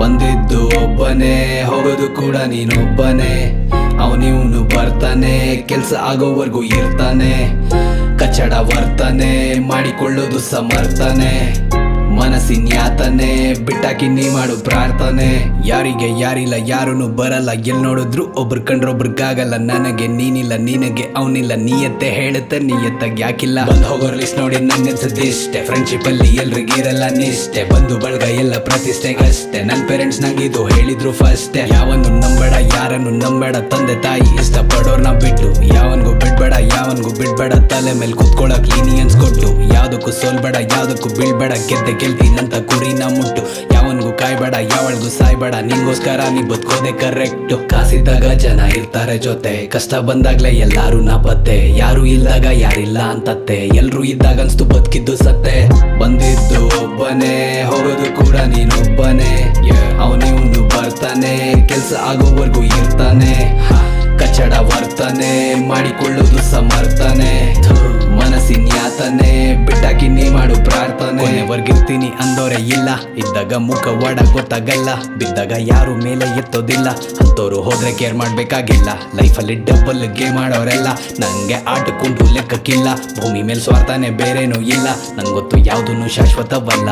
ಬಂದಿದ್ದು ಒಬ್ಬನೇ, ಹೋಗೋದು ಕೂಡ ನೀನೊಬ್ಬನೇ. ಅವನಿವನು ಬರ್ತಾನೆ, ಕೆಲ್ಸ ಆಗೋವರೆಗೂ ಇರ್ತಾನೆ. ಕಚ್ಚಡ ವರ್ತನೆ ಮಾಡಿಕೊಳ್ಳೋದು ಸಮರ್ಥನೆ. ಮನಸ್ಸಿನ ಯಾತನೆ ಬಿಟ್ಟಾಕಿ ನೀ ಮಾಡು ಪ್ರಾರ್ಥನೆ. ಯಾರಿಗೆ ಯಾರಿಲ್ಲ, ಯಾರೂನು ಬರಲ್ಲ. ಎಲ್ ನೋಡಿದ್ರು ಒಬ್ರು ಕಂಡ್ರೊಬ್ರಿಗಾಗಲ್ಲ. ನನಗೆ ನೀನಿಲ್ಲ, ನಿನಗೆ ಅವನಿಲ್ಲ. ನೀಯತ್ತೆ ಹೇಳುತ್ತೆ, ನೀಯತ್ತಾಗ ಯಾಕಿಲ್ಲ. ಬಂದ್ ಹೋಗೋರ್ ಲಿಸ್ಟ್ ನೋಡಿ ನಂಗನ್ಸದಿಷ್ಟೆ. ಫ್ರೆಂಡ್ಶಿಪ್ ಅಲ್ಲಿ ಎಲ್ರಿಗಿರಲ್ಲ ನಿಷ್ಠೆ. ಬಂದು ಬಳಗ ಎಲ್ಲ ಪ್ರತಿಷ್ಠೆಗಷ್ಟೇ. ನನ್ ಪೇರೆಂಟ್ಸ್ ನಂಗಿದು ಹೇಳಿದ್ರು ಫಸ್ಟೆ. ಯಾವನು ನಂಬೇಡ, ಯಾರನ್ನು ನಂಬೇಡ. ತಂದೆ ತಾಯಿ ಇಷ್ಟಪಡೋರ್ನ ಬಿಟ್ಟು ಯಾವನ್ಗೂ ಬಿಡ್ಬೇಡ, ಯಾವನ್ಗೂ ಬಿಡ್ಬೇಡ. ತಲೆ ಮೇಲೆ ಕುತ್ಕೊಳಕ್ ಲೀನಿಯನ್ಸ್ ಕೊಟ್ಟು ಯಾವ್ದಕ್ಕೂ ಸೋಲ್ಬೇಡ, ಯಾವ್ದಕ್ಕೂ ಬೀಳ್ಬೇಡ. ಗೆದ್ದೆ ಗೆಲ್ತೀನಂತ ಗುರಿನ ಮುಟ್ಟು. ಯಾವನ್ಗೂ ಕಾಯ್ಬೇಡ, ಯಾವಳ್ಗೂ ಸಾಯ್ಬೇಡ. ನಿಂಗೋಸ್ಕರ ನೀ ಬದುಕೋದೆ ಕರೆಕ್ಟ್. ಕಾಸಿದ್ದಾಗ ಜನ ಇರ್ತಾರೆ ಜೊತೆ, ಕಷ್ಟ ಬಂದಾಗ್ಲೇ ಎಲ್ಲಾರು ನಾಪತ್ತೆ. ಯಾರು ಇಲ್ದಾಗ ಯಾರಿಲ್ಲ ಅಂತತ್ತೆ. ಎಲ್ರು ಇದ್ದಾಗ ಅನ್ಸ್ತು ಬದುಕಿದ್ದು ಸತ್ತೆ. ಬಂದಿದ್ದು ಒಬ್ಬನೇ, ಹೋಗೋದು ಕೂಡ ನೀನೊಬ್ಬನೇ. ಅವನಿವನು ಬರ್ತಾನೆ, ಕೆಲ್ಸ ಆಗೋವರೆಗೂ ಇರ್ತಾನೆ. ಕಚ್ಚಡ ವರ್ತನೆ ಮಾಡಿಕೊಳ್ಳೋದು ಸಮರ್ಥನೆ. ಮನಸ್ಸಿನ ಯಾತನೆ ಬಿಟ್ಟಾಕಿ ನೀ ಮಾಡು ಪ್ರಾರ್ಥನೆ. ಕೊನೆವರ್ಗಿರ್ತೀನಿ ಅಂದೋರೆ ಇಲ್ಲ, ಇದ್ದಾಗ ಮುಖ ಒಡ ಗೊತ್ತಾಗಲ್ಲ. ಬಿದ್ದಾಗ ಯಾರು ಮೇಲೆ ಎತ್ತೋದಿಲ್ಲ. ಅಂತೋರು ಹೋದ್ರೆ ಕೇರ್ ಮಾಡ್ಬೇಕಾಗಿಲ್ಲ. ಲೈಫಲ್ಲಿ ಡಬಲ್ ಗೇಮ್ ಮಾಡೋರೆಲ್ಲ ನಂಗೆ ಆಟಕ್ಕುಂಟು ಲೆಕ್ಕಕ್ಕಿಲ್ಲ. ಭೂಮಿ ಮೇಲೆ ಸ್ವಾರ್ಥನೆ ಬೇರೇನೂ ಇಲ್ಲ. ನಂಗೊತ್ತು ಯಾವುದೂ ಶಾಶ್ವತವಲ್ಲ.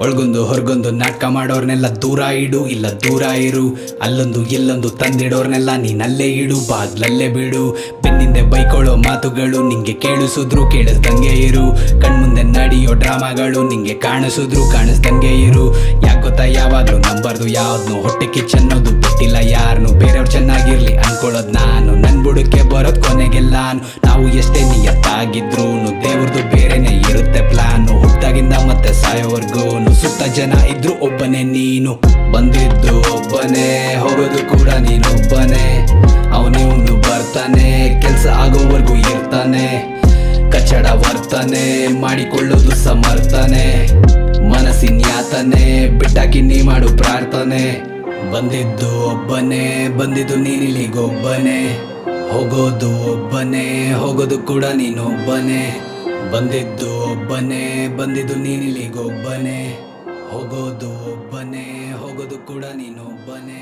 ಒಳಗೊಂದು ಹೊರಗೊಂದು ನಾಟಕ ಮಾಡೋರ್ನೆಲ್ಲ ದೂರ ಇಡು, ಇಲ್ಲ ದೂರ ಇರು. ಅಲ್ಲೊಂದು ಇಲ್ಲೊಂದು ತಂದಿಡೋರ್ನೆಲ್ಲ ನೀನಲ್ಲೇ ಇಡು, ಬಾಗ್ಲಲ್ಲೇ ಬಿಡು. ಬೆನ್ನಿಂದೆ ಬೈಕೊಳ್ಳೋ ಮಾತುಗಳು ನಿಂಗೆ ಕೇಳಿಸಿದ್ರು ಕೇಳಿಸ್ದಂಗೆ ಇರು. ಕಣ್ಮುಂದೆ ನಡೆಯೋ ಡ್ರಾಮಾಗಳು ನಿಂಗೆ ಕಾಣಿಸಿದ್ರು ಕಾಣಿಸ್ದಂಗೆ ಇರು. ಯಾಕೊತ್ತಾ ಯಾವಾಗ್ಲೂ ನಂಬರ್ದು ಯಾವ್ದು ಹೊಟ್ಟೆ ಕಿಚ್ಚನ್ನೋದು ಬಿಟ್ಟಿಲ್ಲ ಯಾರನ್ನು. ಬೇರೆಯವ್ರು ಚೆನ್ನಾಗಿರ್ಲಿ ಅನ್ಕೊಳ್ಳೋದು ನಾನು. ನನ್ ಬುಡಕ್ಕೆ ಬರೋದ್ ಕೊನೆಗೆಲ್ಲ ನಾವು ಎಷ್ಟೇ ನಿಯತ್ತಾಗಿದ್ರು ದೇವ್ರದ್ದು ಬೇರೆನೆ ಇರುತ್ತೆ ಪ್ಲಾನು. ಹುಟ್ಟಾಗಿಂದ ಮತ್ತೆ ಸಾಯೋವರ್ಗೂ ಸುತ್ತ ಜನ ಇದ್ರು ಒಬ್ಬನೇ ನೀನು. ಬಂದಿದ್ದು ಒಬ್ಬನೇ, ಹೋಗೋದು ಕೂಡ ನೀನೊಬ್ಬನೇ. ಅವನಿವನು ಬರ್ತಾನೆ, ಕೆಲ್ಸ ಆಗೋವರೆಗೂ ಇರ್ತಾನೆ. ಕಚ್ಚಡ ವರ್ತನೆ ಮಾಡಿಕೊಳ್ಳೋದು ಸಮರ್ಥನೆ. ಮನಸ್ಸಿನ ಯಾತನೆ ಬಿಟ್ಟಾಕಿ ನೀ ಮಾಡು ಪ್ರಾರ್ಥನೆ. ಬಂದಿದ್ದು ಒಬ್ಬನೇ, ಬಂದಿದ್ದು ನೀನಿಲ್ಲಿಗೊಬ್ಬನೇ. ಹೋಗೋದು ಒಬ್ಬನೇ, ಹೋಗೋದು ಕೂಡ ನೀನೊಬ್ಬನೇ. ಬಂದಿದ್ದು ಒಬ್ಬನೇ, ಬಂದಿದ್ದು ನೀನಿಲ್ಲಿಗೊಬ್ಬನೇ. ಹೋಗೋದು ಒಬ್ಬನೇ, ಹೋಗೋದು ಕೂಡ ನೀನೊಬ್ಬನೇ.